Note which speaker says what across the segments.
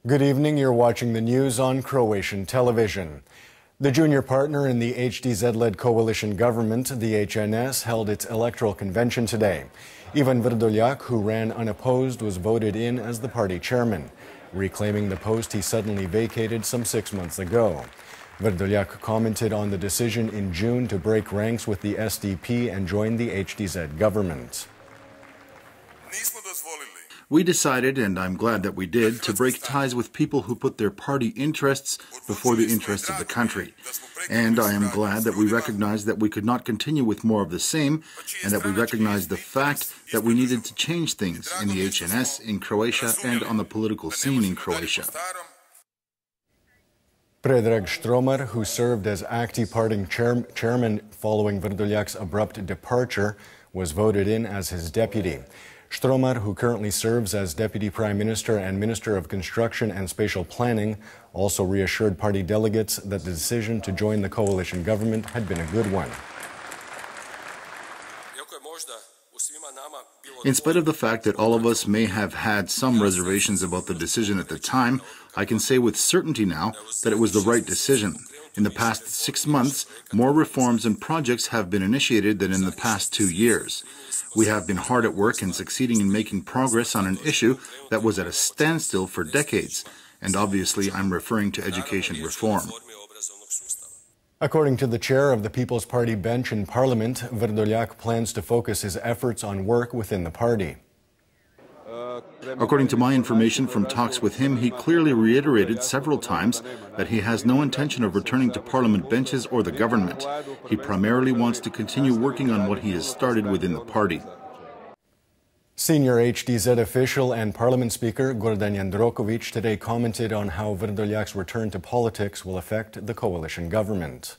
Speaker 1: Good evening. You're watching the news on Croatian television. The junior partner in the HDZ-led coalition government, the HNS, held its electoral convention today. Ivan Vrdoljak, who ran unopposed, was voted in as the party chairman, reclaiming the post he suddenly vacated some 6 months ago. Vrdoljak commented on the decision in June to break ranks with the SDP and join the HDZ government.
Speaker 2: We decided, and I'm glad that we did, to break ties with people who put their party interests before the interests of the country. And I am glad that we recognized that we could not continue with more of the same, and that we recognized the fact that we needed to change things in the HNS, in Croatia, and on the political scene in Croatia.
Speaker 1: Predrag Štromar, who served as active party chairman following Vrdoljak's abrupt departure, was voted in as his deputy. Štromar, who currently serves as Deputy Prime Minister and Minister of Construction and Spatial Planning, also reassured party delegates that the decision to join the coalition government had been a good one.
Speaker 2: In spite of the fact that all of us may have had some reservations about the decision at the time, I can say with certainty now that it was the right decision. In the past 6 months, more reforms and projects have been initiated than in the past 2 years. We have been hard at work and succeeding in making progress on an issue that was at a standstill for decades, and obviously I'm referring to education reform.
Speaker 1: According to the chair of the People's Party bench in Parliament, Vrdoljak plans to focus his efforts on work within the party.
Speaker 2: According to my information from talks with him, he clearly reiterated several times that he has no intention of returning to parliament benches or the government. He primarily wants to continue working on what he has started within the party.
Speaker 1: Senior HDZ official and parliament speaker Gordan Jandrokovic today commented on how Vrdoljak's return to politics will affect the coalition government.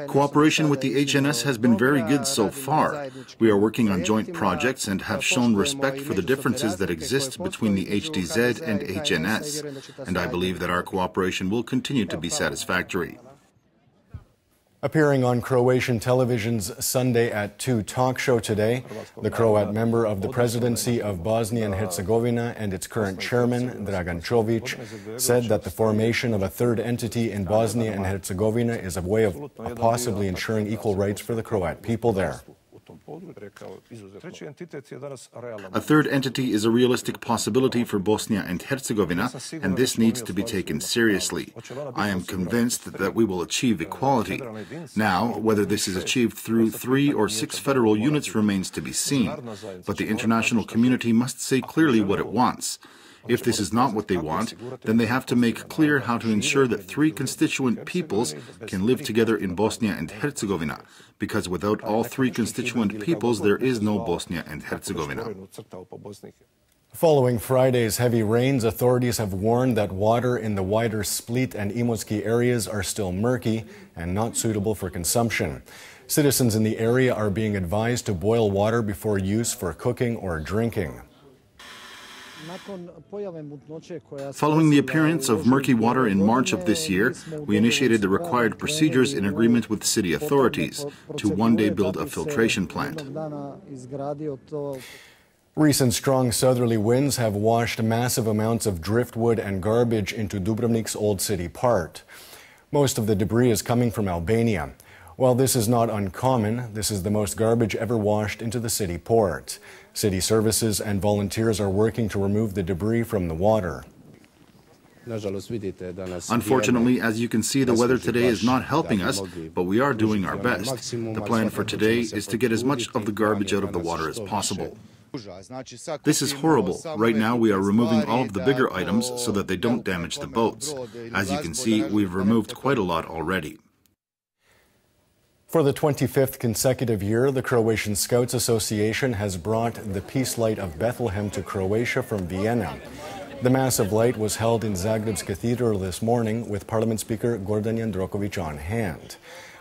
Speaker 2: Cooperation with the HNS has been very good so far. We are working on joint projects and have shown respect for the differences that exist between the HDZ and HNS, and I believe that our cooperation will continue to be satisfactory.
Speaker 1: Appearing on Croatian television's Sunday at 2 talk show today, the Croat member of the presidency of Bosnia and Herzegovina and its current chairman, Dragan Čović, said that the formation of a third entity in Bosnia and Herzegovina is a way of possibly ensuring equal rights for the Croat people there.
Speaker 2: A third entity is a realistic possibility for Bosnia and Herzegovina, and this needs to be taken seriously. I am convinced that we will achieve equality. Now, whether this is achieved through 3 or 6 federal units remains to be seen, but the international community must say clearly what it wants. If this is not what they want, then they have to make clear how to ensure that 3 constituent peoples can live together in Bosnia and Herzegovina, because without all 3 constituent peoples, there is no Bosnia and Herzegovina.
Speaker 1: Following Friday's heavy rains, authorities have warned that water in the wider Split and Imotski areas are still murky and not suitable for consumption. Citizens in the area are being advised to boil water before use for cooking or drinking.
Speaker 2: Following the appearance of murky water in March of this year, we initiated the required procedures in agreement with city authorities to one day build a filtration plant.
Speaker 1: Recent strong southerly winds have washed massive amounts of driftwood and garbage into Dubrovnik's Old City Part. Most of the debris is coming from Albania. While this is not uncommon, this is the most garbage ever washed into the city port. City services and volunteers are working to remove the debris from the water.
Speaker 2: Unfortunately, as you can see, the weather today is not helping us, but we are doing our best. The plan for today is to get as much of the garbage out of the water as possible. This is horrible. Right now we are removing all of the bigger items so that they don't damage the boats. As you can see, we've removed quite a lot already.
Speaker 1: For the 25th consecutive year, the Croatian Scouts Association has brought the Peace Light of Bethlehem to Croatia from Vienna. The massive light was held in Zagreb's cathedral this morning with Parliament Speaker Gordan Jandrokovic on hand.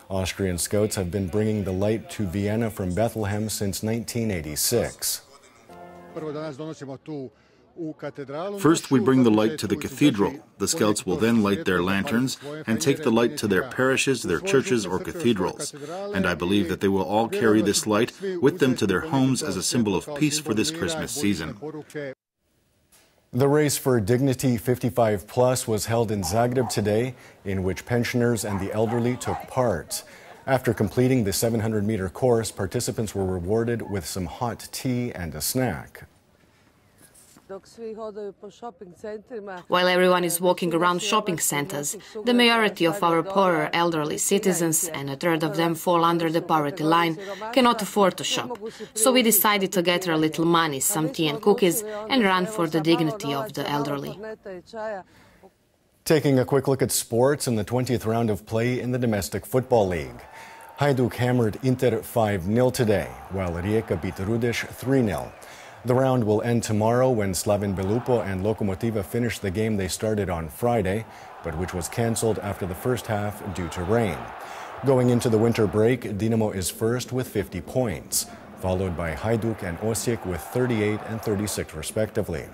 Speaker 1: Austrian Scouts have been bringing the light to Vienna from Bethlehem since 1986.
Speaker 2: First, we bring the light to the cathedral. The Scouts will then light their lanterns and take the light to their parishes, their churches, or cathedrals. And I believe that they will all carry this light with them to their homes as a symbol of peace for this Christmas season.
Speaker 1: The race for Dignity 55 Plus was held in Zagreb today, in which pensioners and the elderly took part. After completing the 700-meter course, participants were rewarded with some hot tea and a snack.
Speaker 3: While everyone is walking around shopping centers, the majority of our poorer elderly citizens, and a third of them fall under the poverty line, cannot afford to shop. So we decided to gather a little money, some tea and cookies, and run for the dignity of the elderly.
Speaker 1: Taking a quick look at sports in the 20th round of play in the domestic football league. Hajduk hammered Inter 5-0 today, while Rijeka beat Rudeš 3-0. The round will end tomorrow when Slaven Belupo and Lokomotiva finish the game they started on Friday, but which was cancelled after the first half due to rain. Going into the winter break, Dinamo is first with 50 points, followed by Hajduk and Osijek with 38 and 36 respectively.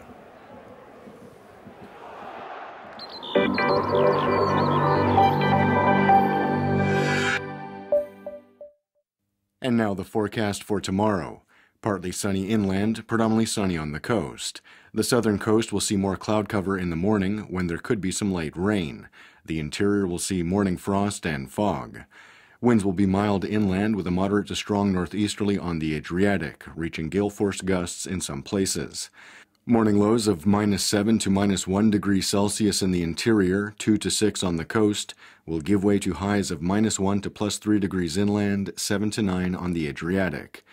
Speaker 1: And now the forecast for tomorrow. Partly sunny inland, predominantly sunny on the coast. The southern coast will see more cloud cover in the morning when there could be some light rain. The interior will see morning frost and fog. Winds will be mild inland with a moderate to strong northeasterly on the Adriatic, reaching gale-force gusts in some places. Morning lows of -7 to -1 degrees Celsius in the interior, 2 to 6 on the coast, will give way to highs of -1 to +3 degrees inland, 7 to 9 on the Adriatic.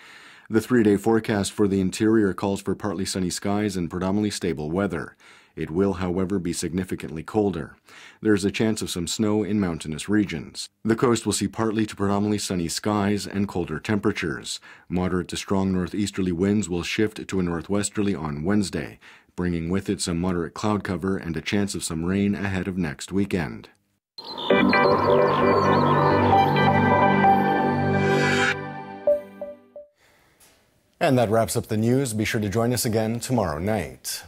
Speaker 1: The 3-day forecast for the interior calls for partly sunny skies and predominantly stable weather. It will, however, be significantly colder. There is a chance of some snow in mountainous regions. The coast will see partly to predominantly sunny skies and colder temperatures. Moderate to strong northeasterly winds will shift to a northwesterly on Wednesday, bringing with it some moderate cloud cover and a chance of some rain ahead of next weekend. And that wraps up the news. Be sure to join us again tomorrow night.